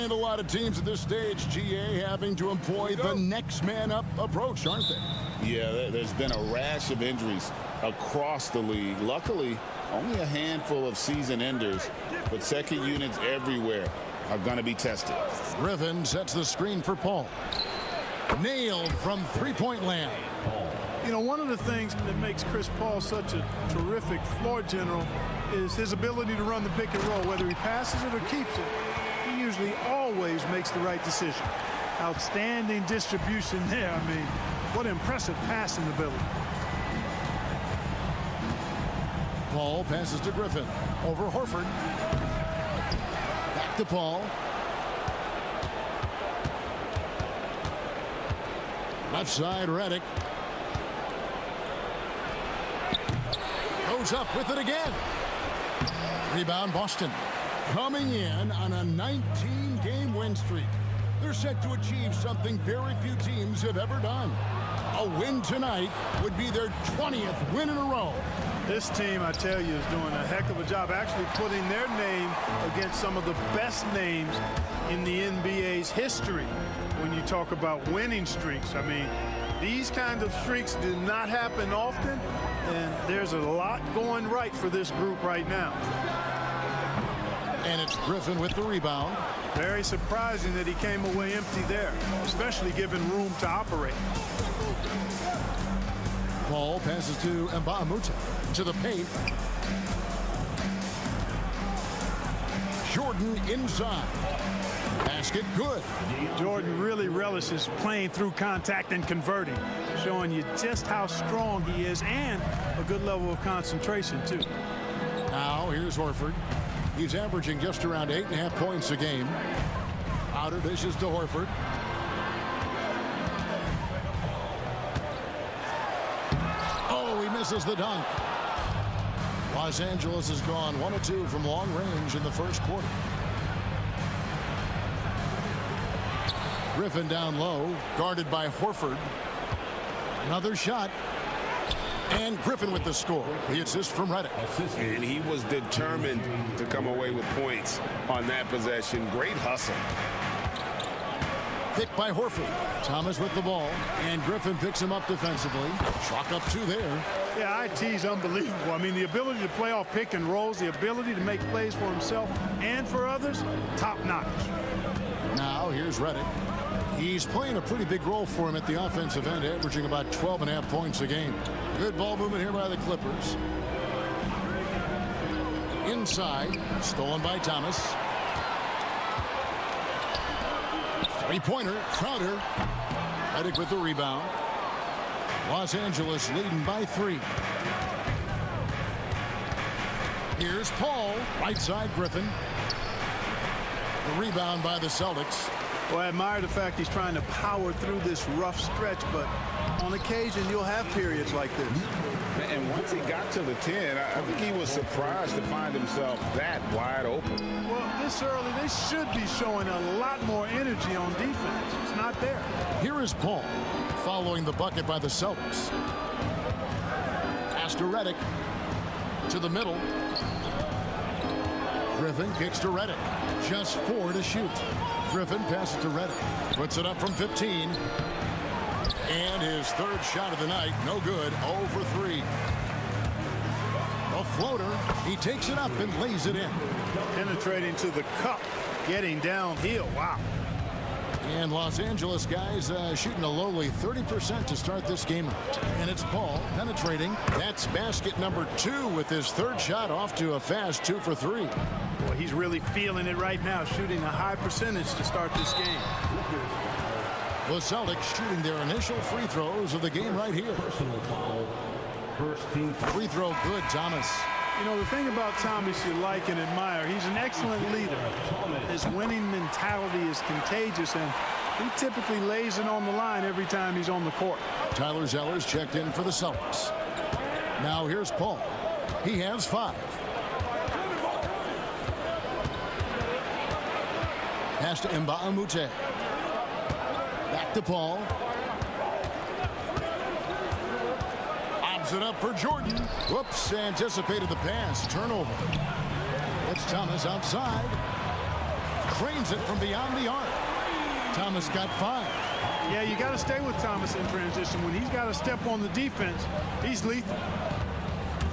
And a lot of teams at this stage, GA, having to employ the next man up approach, aren't they? Yeah, there's been a rash of injuries across the league. Luckily, only a handful of season enders, but second units everywhere are going to be tested. Griffin sets the screen for Paul. Nailed from three-point land. You know, one of the things that makes Chris Paul such a terrific floor general is his ability to run the pick and roll. Whether he passes it or keeps it, he usually always makes the right decision. Outstanding distribution there. I mean, what impressive passing ability. Paul passes to Griffin. Over Horford. Back to Paul. Left side, Redick. Goes up with it again. Rebound, Boston. Coming in on a 19-game win streak. They're set to achieve something very few teams have ever done. A win tonight would be their 20th win in a row. This team, I tell you, is doing a heck of a job actually putting their name against some of the best names in the NBA's history. When you talk about winning streaks, I mean, these kind of streaks do not happen often, and there's a lot going right for this group right now. And it's Griffin with the rebound. Very surprising that he came away empty there, especially given room to operate. Paul passes to Mbamute to the paint. Jordan inside. Basket good. Jordan really relishes playing through contact and converting, showing you just how strong he is and a good level of concentration too. Now here's Horford. He's averaging just around 8.5 points a game. Outer dishes to Horford. Oh, he misses the dunk. Los Angeles has gone 1 of 2 from long range in the first quarter. Griffin down low, guarded by Horford. Another shot. And Griffin with the score. The assist from Redick. And he was determined to come away with points on that possession. Great hustle. Picked by Horford. Thomas with the ball. And Griffin picks him up defensively. Chalk up 2 there. Yeah, IT's unbelievable. I mean, the ability to play off pick and rolls, the ability to make plays for himself and for others, top notch. Now here's Redick. He's playing a pretty big role for him at the offensive end, averaging about 12.5 points a game. Good ball movement here by the Clippers. Inside, stolen by Thomas. Three-pointer, Crowder. Redick with the rebound. Los Angeles leading by 3. Here's Paul, right side Griffin. The rebound by the Celtics. Well, I admire the fact he's trying to power through this rough stretch, but on occasion you'll have periods like this. And once he got to the 10, I think he was surprised to find himself that wide open. Well, this early, they should be showing a lot more energy on defense. It's not there. Here is Paul, following the bucket by the Celtics. Pass to Redick. To the middle. Griffin kicks to Redick. Just 4 to shoot. Griffin passes to Redick. Puts it up from 15. And his third shot of the night, no good, 0 for 3. A floater, he takes it up and lays it in. Penetrating to the cup, getting downhill, wow. And Los Angeles guys shooting a lowly 30% to start this game out. And it's Paul penetrating. That's basket number 2 with his third shot off to a fast 2 for 3. Boy, he's really feeling it right now, shooting a high percentage to start this game. The Celtics shooting their initial free throws of the game right here. Free throw good, Thomas. You know, the thing about Thomas you like and admire, he's an excellent leader. His winning mentality is contagious, and he typically lays it on the line every time he's on the court. Tyler Zeller's checked in for the Celtics. Now here's Paul. He has 5. Pass to Mbamute. Back to Paul. Lobs it up for Jordan. Whoops, anticipated the pass. Turnover. It's Thomas outside. Drains it from beyond the arc. Thomas got 5. Yeah, you got to stay with Thomas in transition. When he's got to step on the defense, he's lethal.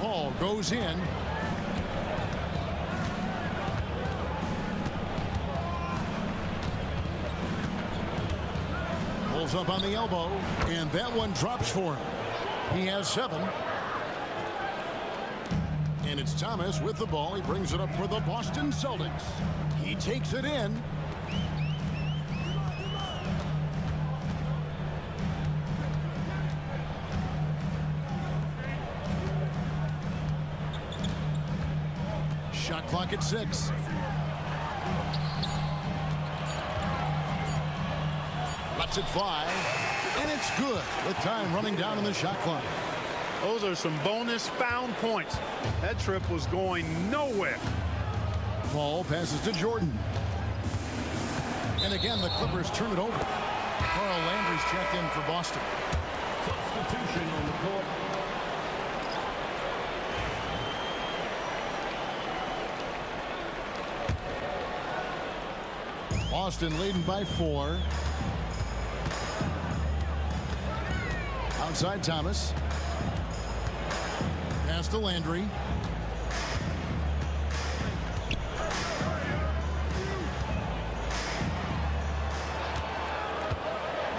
Ball goes in. Pulls up on the elbow, and that one drops for him. He has 7. And it's Thomas with the ball. He brings it up for the Boston Celtics. He takes it in. Shot clock at 6. Lets it fly, and it's good with time running down in the shot clock. Those are some bonus found points. That trip was going nowhere. Ball passes to Jordan. And again, the Clippers turn it over. Carl Landry's checked in for Boston. Substitution on the court. Boston leading by 4. Outside Thomas. Pass to Landry.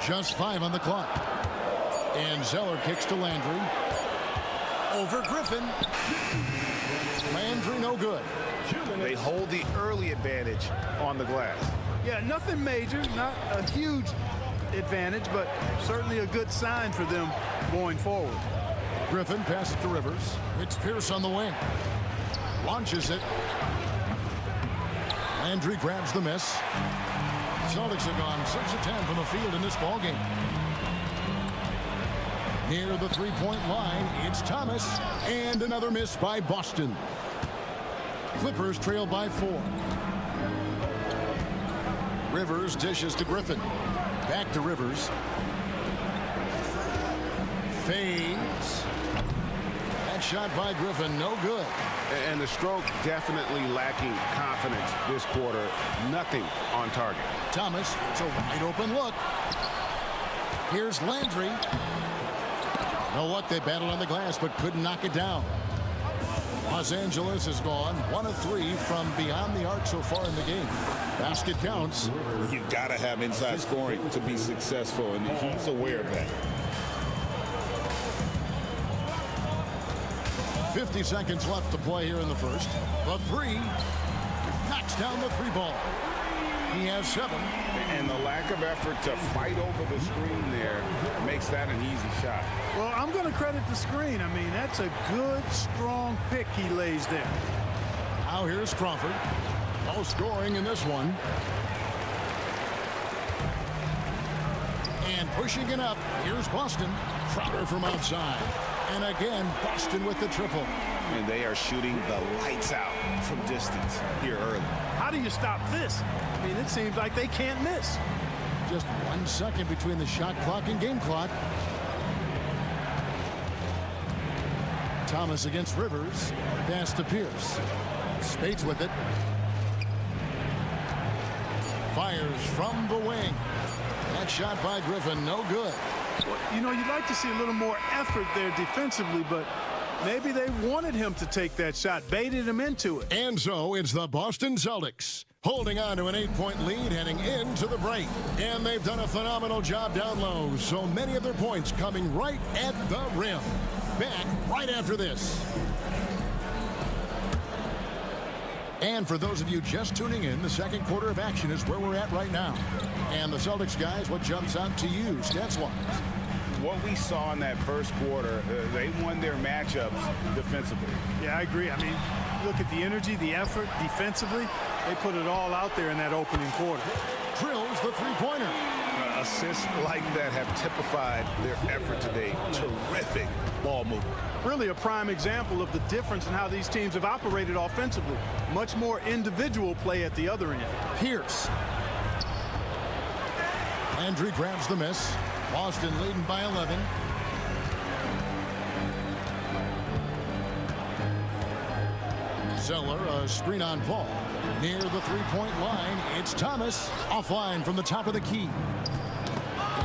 Just 5 on the clock. And Zeller kicks to Landry. Over Griffin. Landry no good. They hold the early advantage on the glass. Yeah, nothing major, not a huge advantage, but certainly a good sign for them going forward. Griffin passes to Rivers. It's Pierce on the wing. Launches it. Landry grabs the miss. Celtics have gone 6 of 10 from the field in this ballgame. Near the three-point line, it's Thomas. And another miss by Boston. Clippers trail by 4. Rivers dishes to Griffin. Back to Rivers. Fades. That shot by Griffin, no good. And the stroke definitely lacking confidence this quarter. Nothing on target. Thomas, it's a wide open look. Here's Landry. No luck, they battled on the glass but couldn't knock it down. Los Angeles has gone 1 of 3 from beyond the arc so far in the game. Basket counts. You've got to have inside scoring to be successful, and he's aware of that. 50 seconds left to play here in the first. The 3 knocks down the 3 ball. He has 7. And the lack of effort to fight over the screen there makes that an easy shot. Well, I'm going to credit the screen. I mean, that's a good, strong pick he lays there. Now here's Crawford. No scoring in this one. And pushing it up, here's Boston. Crowder from outside. And again, Boston with the triple. And they are shooting the lights out from distance here early. How do you stop this? I mean, it seems like they can't miss. Just 1 second between the shot clock and game clock. Thomas against Rivers. Pass to Pierce. Spates with it. Fires from the wing. That shot by Griffin, no good. Well, you know, you'd like to see a little more effort there defensively, but maybe they wanted him to take that shot, baited him into it. And so it's the Boston Celtics holding on to an 8-point lead heading into the break. And they've done a phenomenal job down low. So many of their points coming right at the rim. Back right after this. And for those of you just tuning in, the second quarter of action is where we're at right now. And the Celtics guys, what jumps out to you stats-wise? What we saw in that first quarter, they won their matchups defensively. Yeah, I agree. I mean, look at the energy, the effort defensively. They put it all out there in that opening quarter. Drills the three-pointer. Assists like that have typified their effort today. Terrific ball movement. Really a prime example of the difference in how these teams have operated offensively. Much more individual play at the other end. Pierce. Landry grabs the miss. Boston leading by 11. Zeller, a screen on Paul. Near the three-point line, it's Thomas. Offline from the top of the key.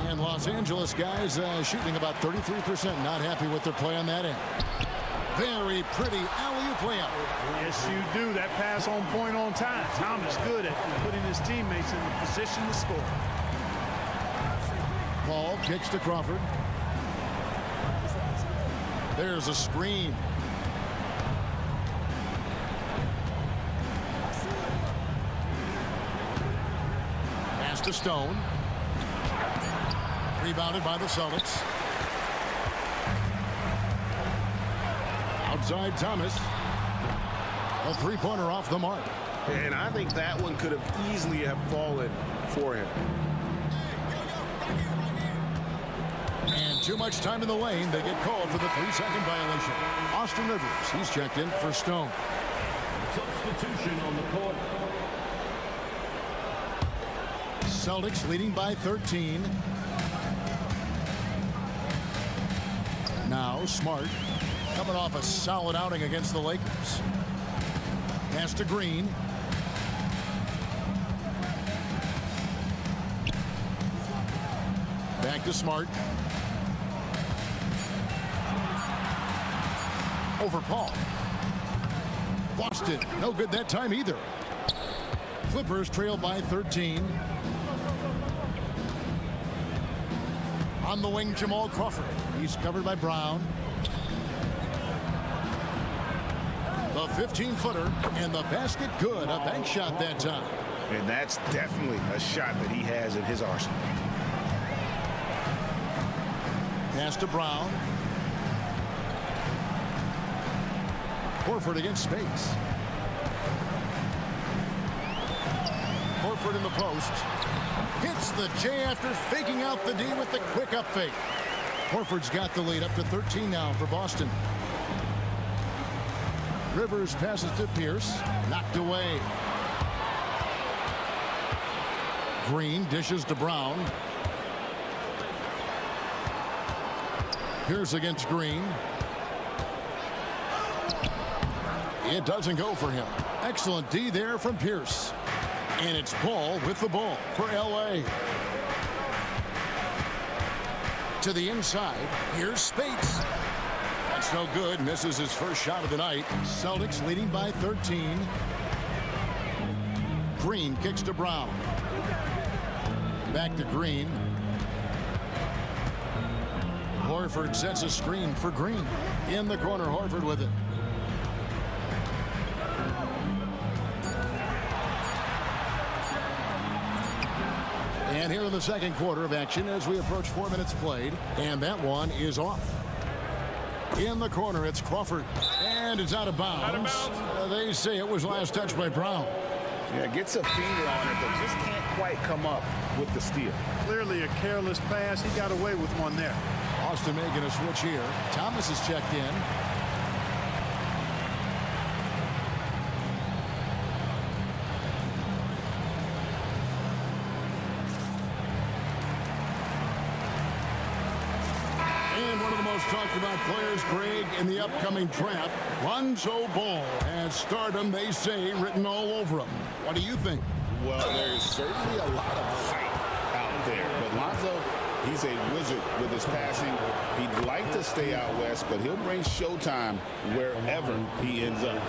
And Los Angeles guys shooting about 33%. Not happy with their play on that end. Very pretty alley-oop layup. Yes, you do. That pass on point on time. Thomas good at putting his teammates in the position to score. Paul kicks to Crawford. There's a screen. Pass to Stone. Rebounded by the Celtics. Outside Thomas. A three-pointer off the mark. And I think that one could have easily have fallen for him. And too much time in the lane. They get called for the 3-second violation. Austin Rivers, he's checked in for Stone. Substitution on the court. Celtics leading by 13. Now Smart coming off a solid outing against the Lakers. Pass to Green. Back to Smart. Over Paul. Boston, no good that time either. Clippers trail by 13. On the wing, Jamal Crawford. He's covered by Brown. The 15-footer and the basket good. A bank shot that time. And that's definitely a shot that he has in his arsenal. Pass to Brown. Horford against space. Horford in the post. Hits the J after faking out the D with the quick up fake. Horford's got the lead up to 13 now for Boston. Rivers passes to Pierce. Knocked away. Green dishes to Brown. Pierce against Green. It doesn't go for him. Excellent D there from Pierce. And it's Paul with the ball for L.A. To the inside. Here's Spates. That's no good. Misses his first shot of the night. Celtics leading by 13. Green kicks to Brown. Back to Green. Horford sets a screen for Green. In the corner, Horford with it. And here in the second quarter of action as we approach 4 minutes played. And that one is off. In the corner, it's Crawford. And it's out of bounds. Out of bounds. They say it was last touched by Brown. Yeah, gets a finger on it, but just can't quite come up with the steal. Clearly a careless pass. He got away with one there. Austin making a switch here. Thomas is checked in. And one of the most talked about players, Greg, in the upcoming draft, Lonzo Ball, has stardom, they say, written all over him. What do you think? Well, there's certainly a lot of hype out there, but Lonzo, he's a wizard with his passing. He'd like to stay out west, but he'll bring showtime wherever he ends up.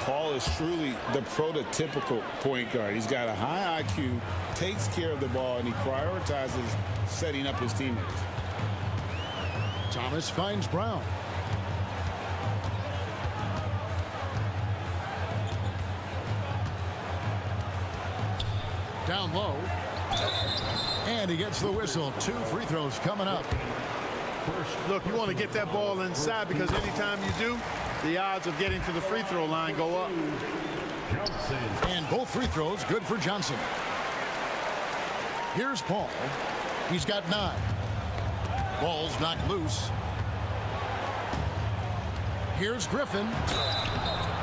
Paul is truly the prototypical point guard. He's got a high IQ, takes care of the ball, and he prioritizes setting up his teammates. Thomas finds Brown. Down low. And he gets the whistle. 2 free throws coming up. Look, you want to get that ball inside because anytime you do, the odds of getting to the free throw line go up. And both free throws good for Johnson. Here's Paul. He's got 9. Ball's knocked loose. Here's Griffin.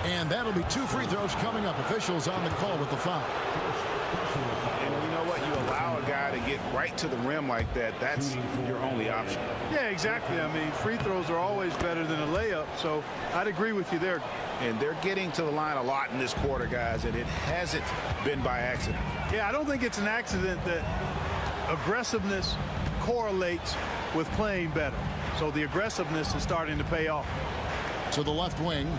And that'll be 2 free throws coming up. Officials on the call with the foul. And you know what? You allow a guy to get right to the rim like that, that's your only option. Yeah, exactly. I mean, free throws are always better than a layup, so I'd agree with you there. And they're getting to the line a lot in this quarter, guys, and it hasn't been by accident. Yeah, I don't think it's an accident that aggressiveness correlates with playing better. So the aggressiveness is starting to pay off. To the left wing.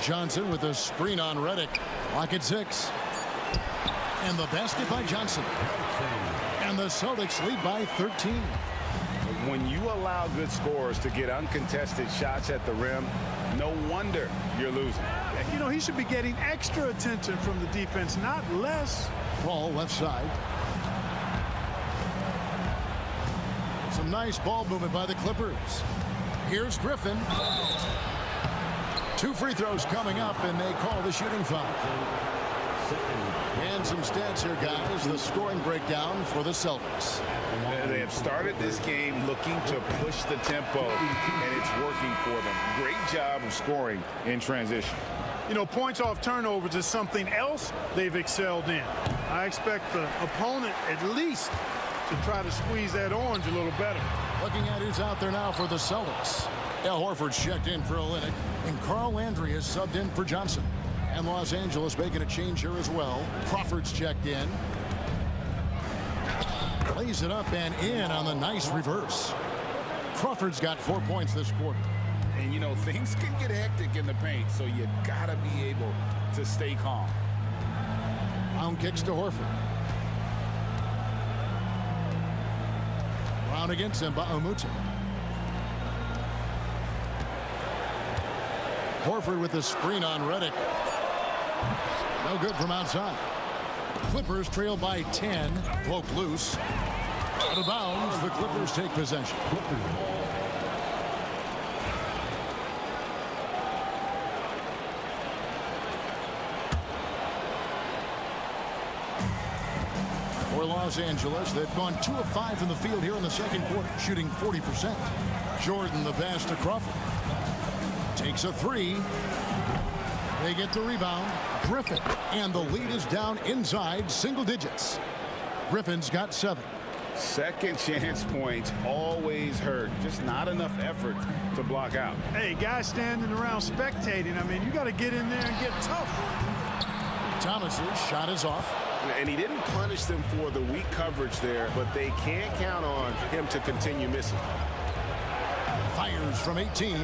Johnson with a screen on Redick. Lock at 6. And the basket by Johnson. And the Celtics lead by 13. When you allow good scorers to get uncontested shots at the rim, no wonder you're losing. You know, he should be getting extra attention from the defense, not less. Ball left side. Some nice ball movement by the Clippers. Here's Griffin. 2 free throws coming up, and they call the shooting foul. And some stats here, guys. The scoring breakdown for the Celtics. They have started this game looking to push the tempo, and it's working for them. Great job of scoring in transition. You know, points off turnovers is something else they've excelled in. I expect the opponent at least to try to squeeze that orange a little better. Looking at who's out there now for the Celtics. Al Horford's checked in for Olynyk, and Carl Landry is subbed in for Johnson. And Los Angeles making a change here as well. Crawford's checked in. Plays it up and in on the nice reverse. Crawford's got 4 points this quarter. And, you know, things can get hectic in the paint, so you got to be able to stay calm. Brown kicks to Horford. Brown against Mbamute. Horford with the screen on Redick. No good from outside. Clippers trail by 10. Broke loose. Out of bounds, the Clippers take possession. For Los Angeles, they've gone 2 of 5 from the field here in the second quarter, shooting 40%. Jordan the pass to Crawford. Takes a 3. They get the rebound. Griffin. And the lead is down inside single digits. Griffin's got 7. Second chance points always hurt. Just not enough effort to block out. Hey, guys standing around spectating. I mean, you got to get in there and get tough. Thomas's shot is off. And he didn't punish them for the weak coverage there, but they can't count on him to continue missing. Fires from 18.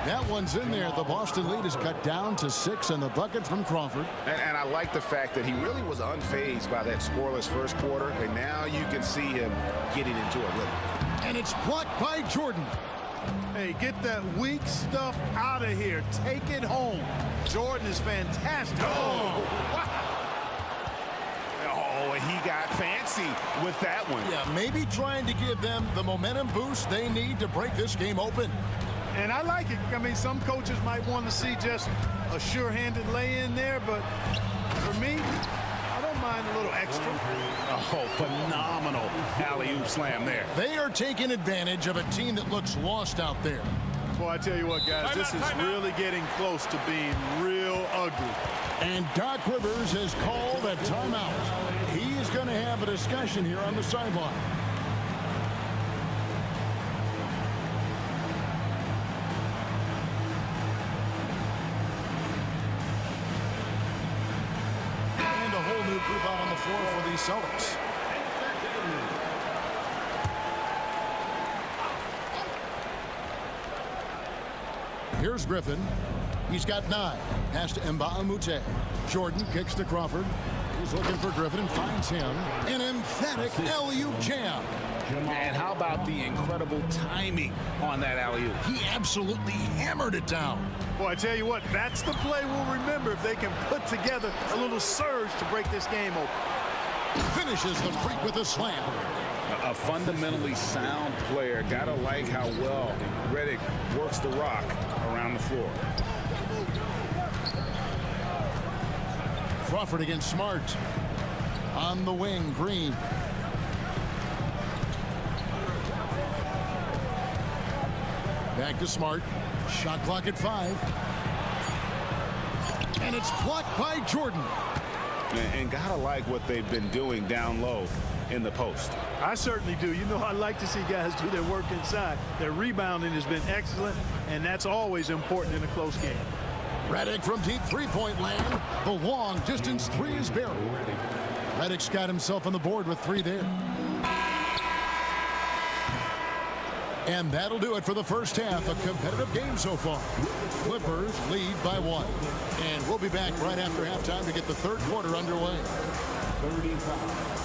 That one's in there. The Boston lead is cut down to 6, and the bucket from Crawford. And I like the fact that he really was unfazed by that scoreless first quarter, and now you can see him getting into a rhythm. And it's blocked by Jordan. Hey, get that weak stuff out of here. Take it home. Jordan is fantastic. Oh, and he got fancy with that one. Yeah, maybe trying to give them the momentum boost they need to break this game open. And I like it. I mean, some coaches might want to see just a sure-handed lay-in there, but for me, I don't mind a little extra. Oh, phenomenal alley-oop slam there. They are taking advantage of a team that looks lost out there. Boy, I tell you what, guys, this is really getting close to being real ugly. And Doc Rivers has called a timeout. He is going to have a discussion here on the sideline. And a whole new group out on the floor for the Celtics. Here's Griffin. He's got 9. Pass to Mbamute. Jordan kicks to Crawford. He's looking for Griffin and finds him. An emphatic alley-oop jam. And how about the incredible timing on that alley-oop? He absolutely hammered it down. Boy, I tell you what, that's the play we'll remember if they can put together a little surge to break this game open. Finishes the break with a slam. A fundamentally sound player. Gotta like how well Redick works the rock around the floor. Crawford against Smart. On the wing, Green. Back to Smart. Shot clock at 5. And it's blocked by Jordan. And gotta like what they've been doing down low in the post. I certainly do. You know, I like to see guys do their work inside. Their rebounding has been excellent, and that's always important in a close game. Redick from deep three-point land. The long distance three is buried. Redick's got himself on the board with 3 there. And that'll do it for the first half. A competitive game so far. Clippers lead by 1. And we'll be back right after halftime to get the third quarter underway. 35.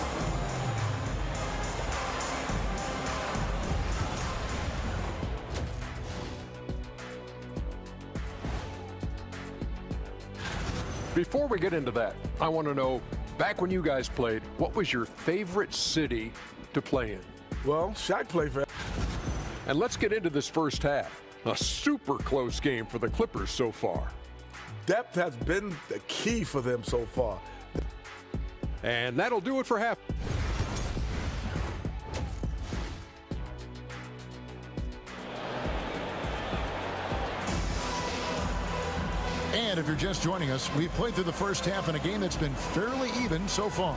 Before we get into that, I want to know, back when you guys played, what was your favorite city to play in? Well, Shaq played for. And let's get into this first half. A super close game for the Clippers so far. Depth has been the key for them so far. And that'll do it for half. And if you're just joining us, we've played through the first half in a game that's been fairly even so far.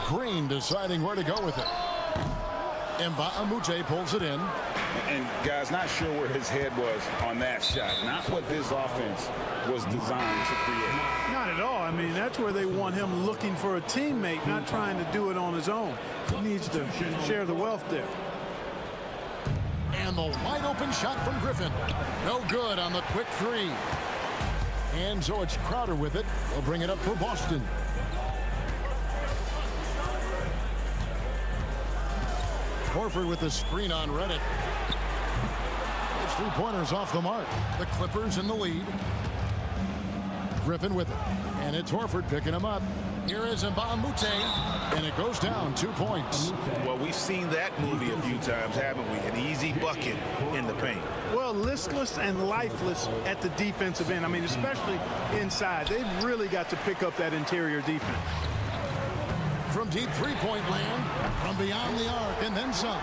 Green deciding where to go with it. Mbamute pulls it in. And guys, not sure where his head was on that shot. Not what this offense was designed to create. Not at all. I mean, that's where they want him looking for a teammate, not trying to do it on his own. He needs to share the wealth there. And the wide open shot from Griffin. No good on the quick 3. And so it's Crowder with it. They'll bring it up for Boston. Horford with the screen on Redick. Those 3-pointers off the mark. The Clippers in the lead. Griffin with it. And it's Horford picking him up. Here is Mbamute. And it goes down 2 points. Well, we've seen that movie a few times, haven't we? An easy bucket in the paint. Well, listless and lifeless at the defensive end. I mean, especially inside. They've really got to pick up that interior defense. From deep three-point land, from beyond the arc, and then some.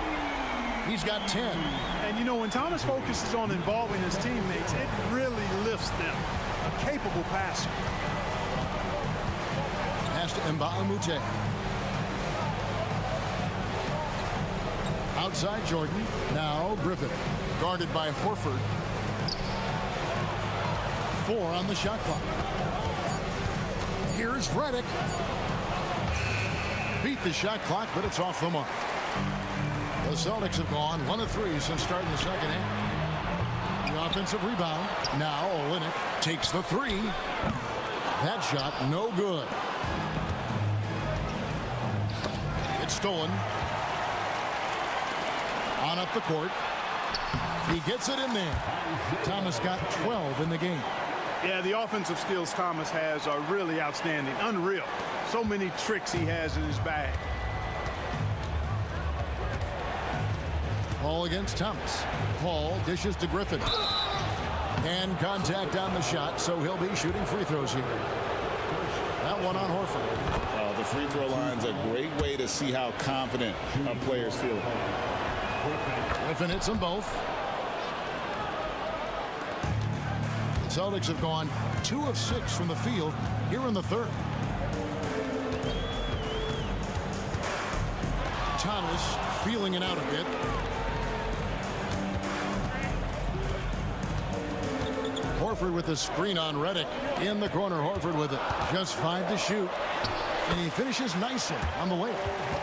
He's got 10. And, you know, when Thomas focuses on involving his teammates, it really lifts them. A capable passer. Pass to Mbamute. Outside Jordan. Now Griffin. Guarded by Horford. 4 on the shot clock. Here's Redick. Beat the shot clock, but it's off the mark. The Celtics have gone 1 of 3 since starting the second half. The offensive rebound. Now Olynyk takes the 3. That shot no good. It's stolen. On up the court. He gets it in there. Thomas got 12 in the game. Yeah, the offensive skills Thomas has are really outstanding. Unreal. So many tricks he has in his bag. Paul against Thomas. Paul dishes to Griffin. And contact on the shot, so he'll be shooting free throws here. That one on Horford. The free throw line's a great way to see how confident our players feel. Griffin hits them both. The Celtics have gone 2 of 6 from the field here in the third. Thomas feeling it out a bit. Horford with the screen on Redick. In the corner, Horford with it. Just 5 to shoot. And he finishes nicely on the layup.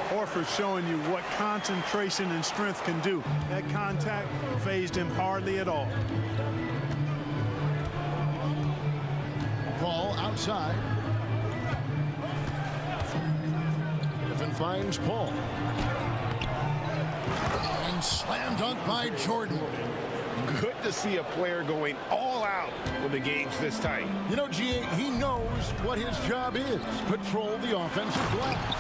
Horford showing you what concentration and strength can do. That contact phased him hardly at all. Paul outside. Griffin finds Paul. And slam dunk by Jordan. Good to see a player going all out when the game's this tight. You know, G.A., he knows what his job is. Patrol the offensive glass.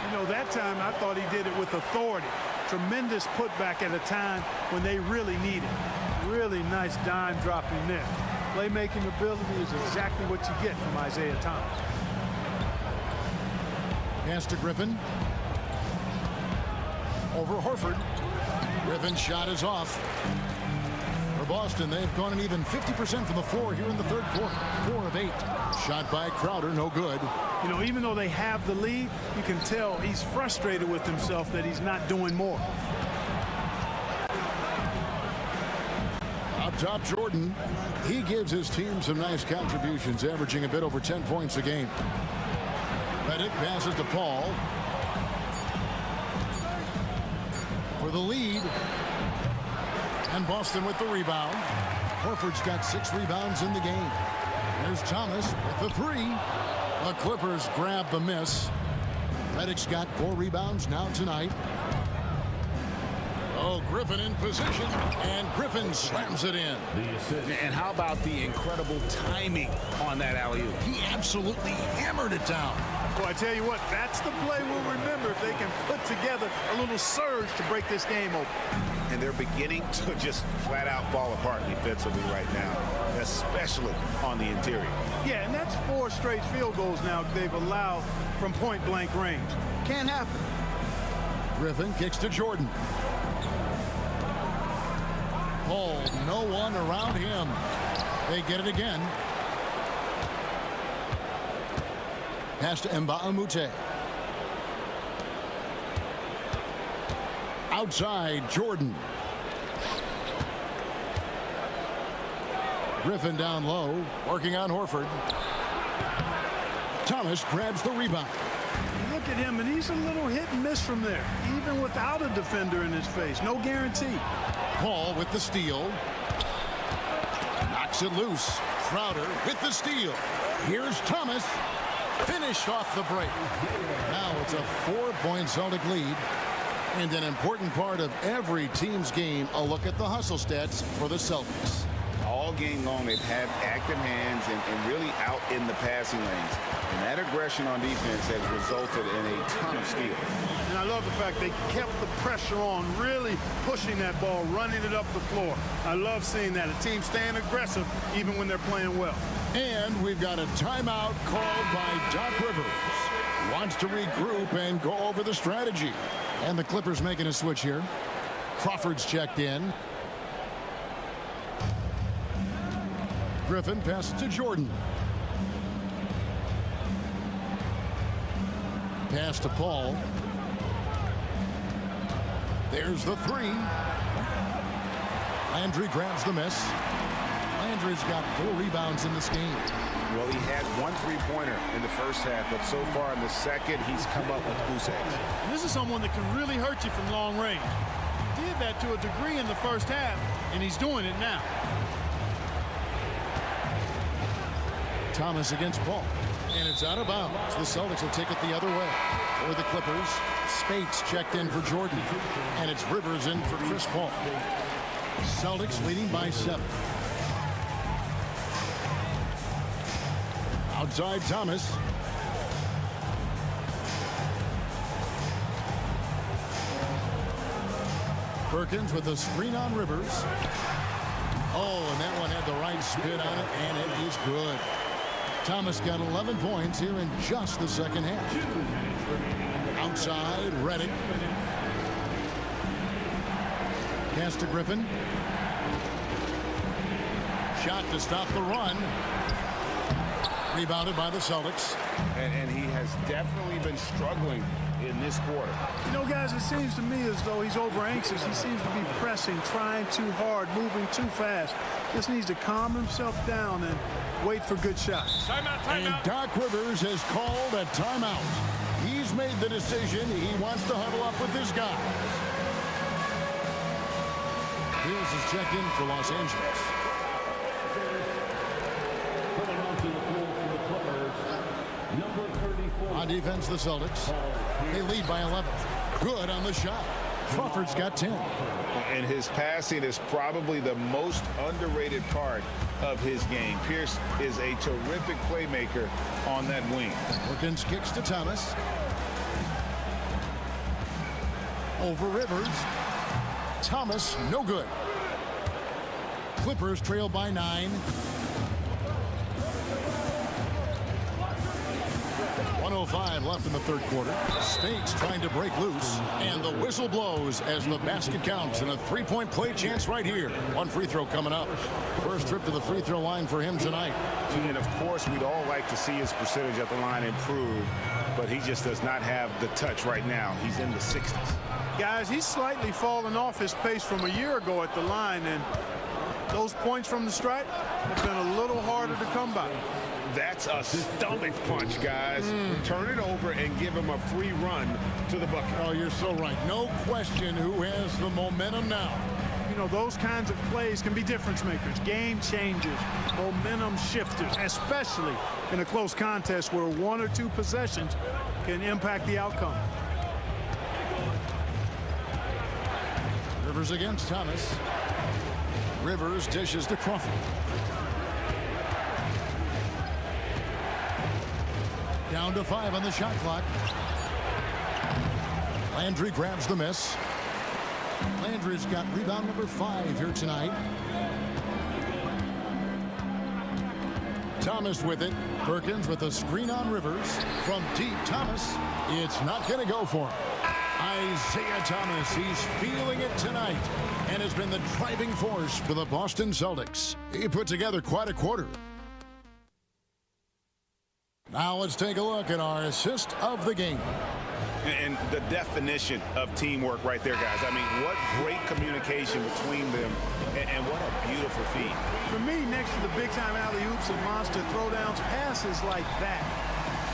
You know, that time I thought he did it with authority. Tremendous putback at a time when they really need it. Really nice dime dropping there. Playmaking ability is exactly what you get from Isaiah Thomas. Pass to Griffin. Over Horford. Griffin's shot is off. For Boston, they've gone an even 50% from the floor here in the third quarter. 4 of 8. Shot by Crowder, no good. You know, even though they have the lead, you can tell he's frustrated with himself that he's not doing more. Up top, Jordan. He gives his team some nice contributions, averaging a bit over 10 points a game. Redick passes to Paul for the lead. And Boston with the rebound. Horford's got 6 rebounds in the game. There's Thomas with the 3. The Clippers grab the miss. Redick's got 4 rebounds now tonight. Oh, Griffin in position, and Griffin slams it in. And how about the incredible timing on that alley-oop? He absolutely hammered it down. Well, I tell you what, that's the play we'll remember if they can put together a little surge to break this game open. And they're beginning to just flat out fall apart defensively right now, especially on the interior. Yeah, and that's 4 straight field goals now they've allowed from point-blank range. Can't happen. Griffin kicks to Jordan. Paul, no one around him. They get it again. Pass to Mba'amute. Outside, Jordan. Griffin down low, working on Horford. Thomas grabs the rebound. Look at him, and he's a little hit and miss from there, even without a defender in his face. No guarantee. Paul with the steal. Knocks it loose. Crowder with the steal. Here's Thomas. Finished off the break. Now it's a 4-point Celtic lead. And an important part of every team's game, a look at the hustle stats for the Celtics. All game long, they've had active hands and really out in the passing lanes. And that aggression on defense has resulted in a ton of steals. And I love the fact they kept the pressure on, really pushing that ball, running it up the floor. I love seeing that. A team staying aggressive even when they're playing well. And we've got a timeout called by Doc Rivers. Wants to regroup and go over the strategy. And the Clippers making a switch here. Crawford's checked in. Griffin passes to Jordan. Pass to Paul. There's the 3. Landry grabs the miss. Landry's got 4 rebounds in this game. Well, he had 1 3-pointer in the first half, but so far in the second, he's come up with goose eggs. And this is someone that can really hurt you from long range. He did that to a degree in the first half, and he's doing it now. Thomas against Paul. And it's out of bounds. The Celtics will take it the other way. For the Clippers, Spates checked in for Jordan. And it's Rivers in for Chris Paul. Celtics leading by 7. Outside Thomas. Perkins with a screen on Rivers. Oh, and that one had the right spin on it, and it is good. Thomas got 11 points here in just the second half. Outside, Redick. Pass to Griffin. Shot to stop the run. Rebounded by the Celtics. And he has definitely been struggling in this quarter. You know, guys, it seems to me as though he's over anxious. He seems to be pressing, trying too hard, moving too fast. Just needs to calm himself down and wait for good shots. Timeout. And Doc Rivers has called a timeout. He's made the decision. He wants to huddle up with his guys. Here's his check-in for Los Angeles. On defense, the Celtics. They lead by 11. Good on the shot. Crawford's got 10. And his passing is probably the most underrated part of his game. Pierce is a terrific playmaker on that wing. Perkins kicks to Thomas. Over Rivers. Thomas, no good. Clippers trail by 9. 3:05 left in the third quarter. Spades trying to break loose, and the whistle blows as the basket counts, and a three-point play chance right here. One free throw coming up. First trip to the free throw line for him tonight. And of course, we'd all like to see his percentage at the line improve, but he just does not have the touch right now. He's in the 60s. Guys, he's slightly fallen off his pace from a year ago at the line, and those points from the stripe have been a little harder to come by. That's a stomach punch, guys. Turn it over and give him a free run to the bucket. Oh, you're so right. No question who has the momentum now. You know, those kinds of plays can be difference makers, game changers, momentum shifters, especially in a close contest where one or two possessions can impact the outcome. Rivers against Thomas. Rivers dishes to Crawford. Down to 5 on the shot clock. Landry grabs the miss. Landry's got rebound number 5 here tonight. Thomas with it. Perkins with a screen on Rivers. From deep, Thomas. It's not going to go for him. Isaiah Thomas, he's feeling it tonight and has been the driving force for the Boston Celtics. He put together quite a quarter. Now let's take a look at our assist of the game. And the definition of teamwork right there, guys. I mean, what great communication between them, and what a beautiful feat. For me, next to the big-time alley-oops and monster throwdowns, passes like that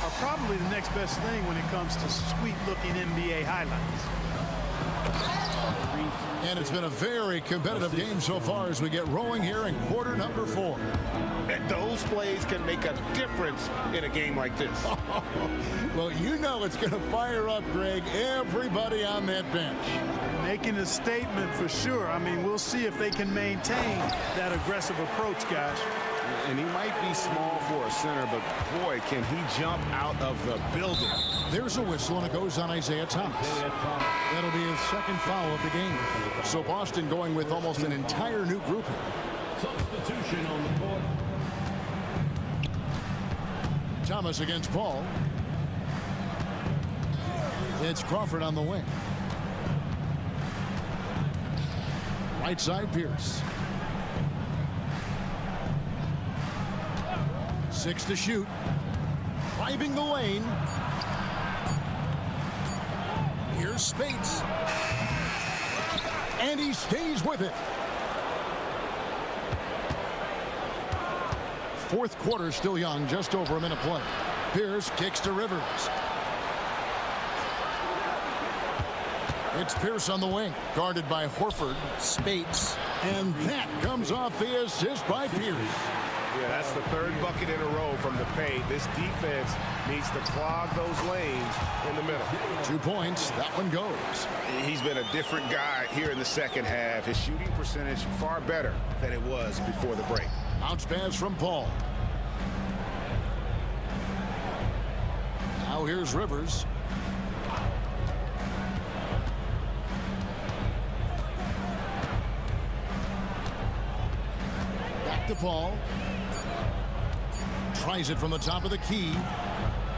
are probably the next best thing when it comes to sweet-looking NBA highlights. And it's been a very competitive game so far as we get rolling here in quarter number 4. And those plays can make a difference in a game like this. Well, you know it's going to fire up, Greg, everybody on that bench. Making a statement for sure. I mean, we'll see if they can maintain that aggressive approach, guys. And he might be small for a center, but boy, can he jump out of the building. There's a whistle, and it goes on Isaiah Thomas. That'll be his second foul of the game. So Boston going with almost an entire new group here. Substitution on the court. Thomas against Paul. It's Crawford on the wing. Right side, Pierce. 6 to shoot. Driving the lane. Here's Spades. And he stays with it. Fourth quarter still young, just over a minute play. Pierce kicks to Rivers. It's Pierce on the wing, guarded by Horford. Spades. And that comes off the assist by Pierce. Yeah, that's the third bucket in a row from the paint. This defense needs to clog those lanes in the middle. 2 points. That one goes. He's been a different guy here in the second half. His shooting percentage far better than it was before the break. Bounce pass from Paul. Now here's Rivers. Back to Paul. Tries it from the top of the key.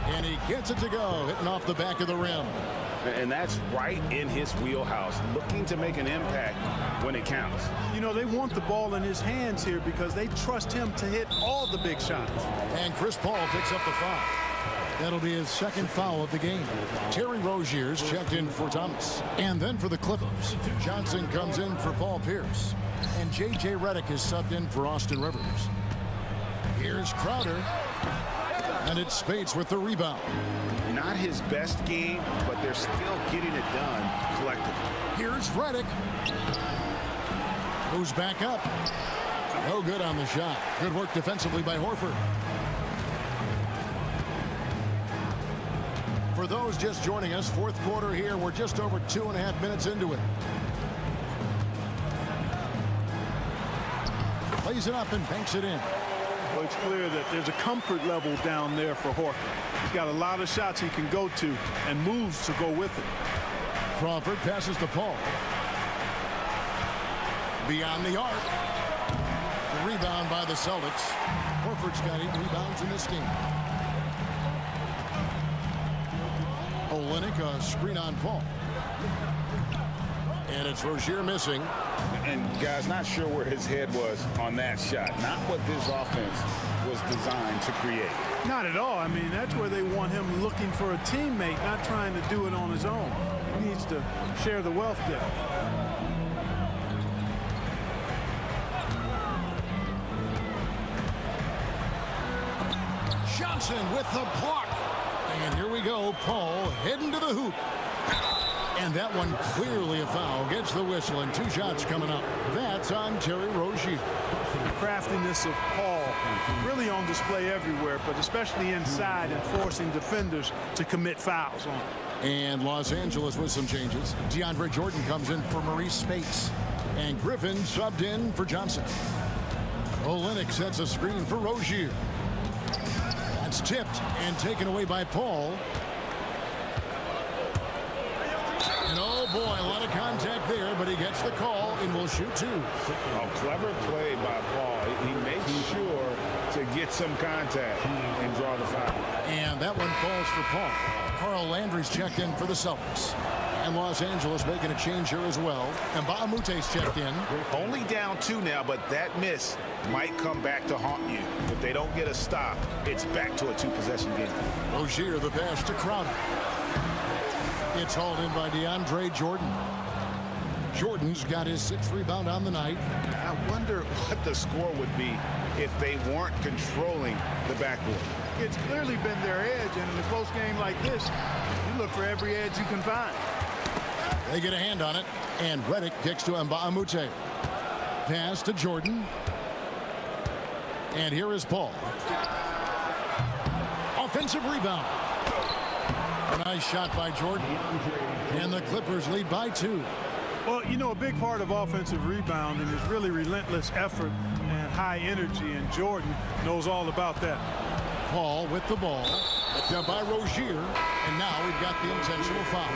And he gets it to go, hitting off the back of the rim. And that's right in his wheelhouse, looking to make an impact when it counts. You know, they want the ball in his hands here because they trust him to hit all the big shots. And Chris Paul picks up the foul. That'll be his second foul of the game. Terry Rozier's checked in for Thomas. And then for the Clippers, Johnson comes in for Paul Pierce. And J.J. Redick is subbed in for Austin Rivers. Here's Crowder. And it's Spades with the rebound. Not his best game, but they're still getting it done collectively. Here's Redick. Goes back up. No good on the shot. Good work defensively by Horford. For those just joining us, fourth quarter here. We're just over 2.5 minutes into it. Plays it up and banks it in. Well, it's clear that there's a comfort level down there for Horford. He's got a lot of shots he can go to and moves to go with it. Crawford passes to Paul. Beyond the arc. The rebound by the Celtics. Horford's got 8 rebounds in this game. Olynyk, a screen on Paul. And it's Rozier missing. And guys, not sure where his head was on that shot. Not what this offense was designed to create. Not at all. I mean, that's where they want him looking for a teammate, not trying to do it on his own. He needs to share the wealth there. Johnson with the block. And here we go. Paul heading to the hoop. And that one clearly a foul. Gets the whistle, and 2 shots coming up. That's on Terry Rozier. The craftiness of Paul really on display everywhere, but especially inside and forcing defenders to commit fouls on him. And Los Angeles with some changes. DeAndre Jordan comes in for Maurice Spates. And Griffin subbed in for Johnson. Olynyk sets a screen for Rozier. That's tipped and taken away by Paul. And oh boy, a lot of contact there, but he gets the call and will shoot 2. A clever play by Paul. He makes sure to get some contact and draw the foul. And that one falls for Paul. Carl Landry's checked in for the Celtics. And Los Angeles making a change here as well. And Baamute's checked in. Only down 2 now, but that miss might come back to haunt you. If they don't get a stop, it's back to a 2-possession game. Rozier the pass to Crowder. It's hauled in by DeAndre Jordan. Jordan's got his 6th rebound on the night. I wonder what the score would be if they weren't controlling the backboard. It's clearly been their edge, and in a close game like this, you look for every edge you can find. They get a hand on it, and Redick kicks to Mbamute. Pass to Jordan. And here is Paul. Offensive rebound. A nice shot by Jordan. And the Clippers lead by 2. Well, you know, a big part of offensive rebounding is really relentless effort and high energy, and Jordan knows all about that. Paul with the ball. Picked up by Rozier. And now we've got the intentional foul.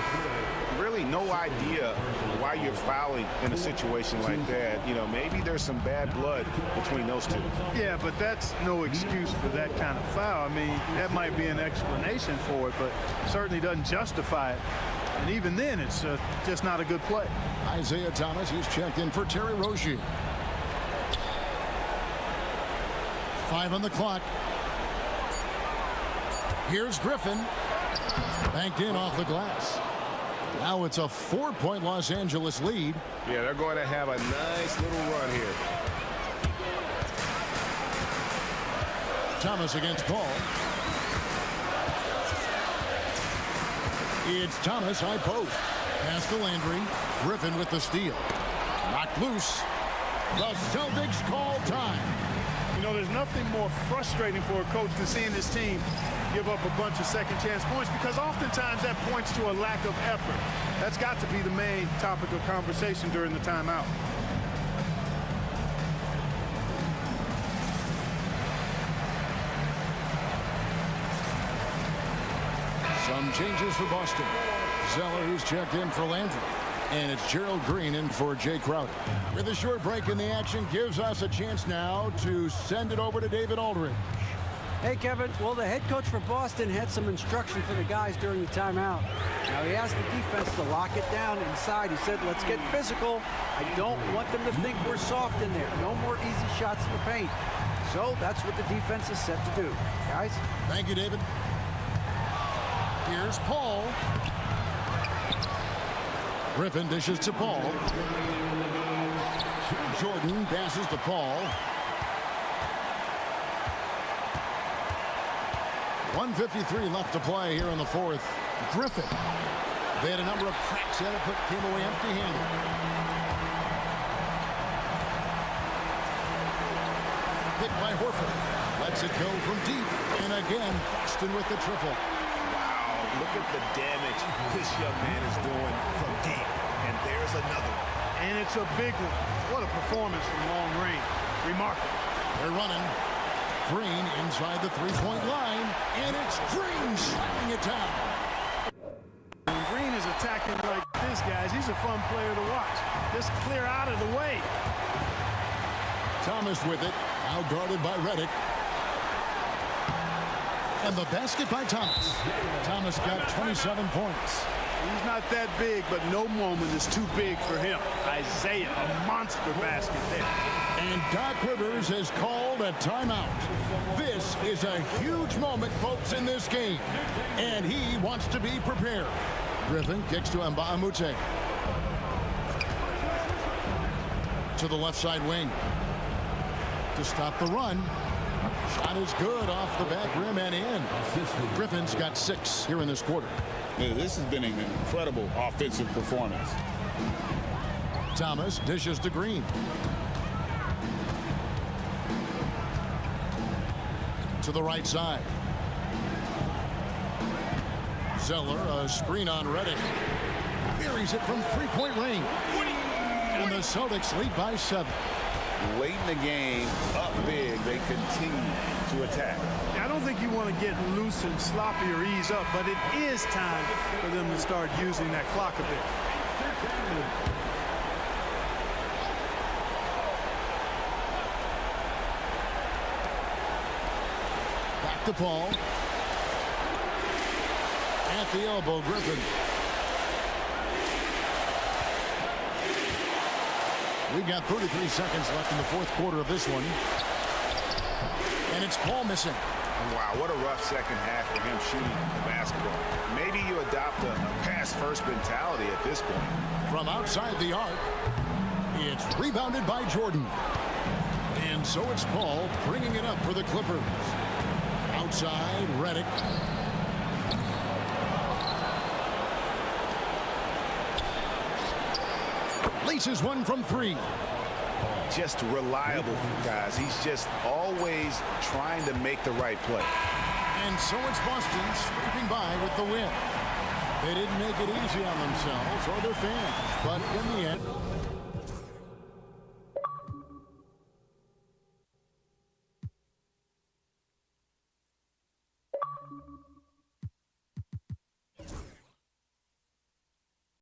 Really no idea why you're fouling in a situation like that. You know, maybe there's some bad blood between those 2. Yeah, but that's no excuse for that kind of foul. I mean, that might be an explanation for it, but certainly doesn't justify it. And even then, it's just not a good play. Isaiah Thomas, he's checked in for Terry Rozier. 5 on the clock. Here's Griffin. Banked in off the glass. Now it's a 4-point Los Angeles lead. Yeah, they're going to have a nice little run here. Thomas against Paul. It's Thomas, high post. Pass to Landry. Griffin with the steal. Knocked loose. The Celtics call time. You know, there's nothing more frustrating for a coach than seeing this team give up a bunch of second chance points, because oftentimes that points to a lack of effort. That's got to be the main topic of conversation during the timeout. Some changes for Boston. Zeller, who's checked in for Landry. And it's Gerald Green in for Jay Crowder. With a short break in the action, gives us a chance now to send it over to David Aldridge. Hey, Kevin. Well, the head coach for Boston had some instruction for the guys during the timeout. Now, he asked the defense to lock it down inside. He said, let's get physical. I don't want them to think we're soft in there. No more easy shots in the paint. So that's what the defense is set to do. Guys? Thank you, David. Here's Paul. Griffin dishes to Paul. Jordan passes to Paul. 1:53 left to play here in the 4th. Griffin. They had a number of cracks at it, but came away empty-handed. Hit by Horford. Lets it go from deep. And again, Boston with the triple. Wow, look at the damage this young man is doing from deep. And there's another one. And it's a big one. What a performance from long range. Remarkable. They're running. Green inside the three-point line, and it's Green slamming it down. When Green is attacking like this, guys, he's a fun player to watch. Just clear out of the way. Thomas with it, now guarded by Redick. And the basket by Thomas. Thomas got 27 points. He's not that big, but no moment is too big for him. Isaiah, a monster basket there. And Doc Rivers has called a timeout. This is a huge moment, folks, in this game. And he wants to be prepared. Griffin kicks to Mbamute. To the left side wing. To stop the run. Shot is good off the back rim and in. Griffin's got 6 here in this quarter. Yeah, this has been an incredible offensive performance. Thomas dishes to Green. To the right side. Zeller, a screen on Reddick. Buries it from three-point range. And the Celtics lead by 7. Late in the game, up big, they continue to attack. I don't think you want to get loose and sloppy or ease up, but it is time for them to start using that clock a bit. Back to Paul. At the elbow, Griffin. We've got 33 seconds left in the fourth quarter of this one. And it's Paul missing. Wow, what a rough second half for him shooting the basketball. Maybe you adopt a pass-first mentality at this point. From outside the arc, it's rebounded by Jordan. And so it's Paul bringing it up for the Clippers. Outside, Reddick. Laces one from 3. Just reliable, guys. He's just always trying to make the right play. And so it's Boston scraping by with the win. They didn't make it easy on themselves or their fans, but in the end,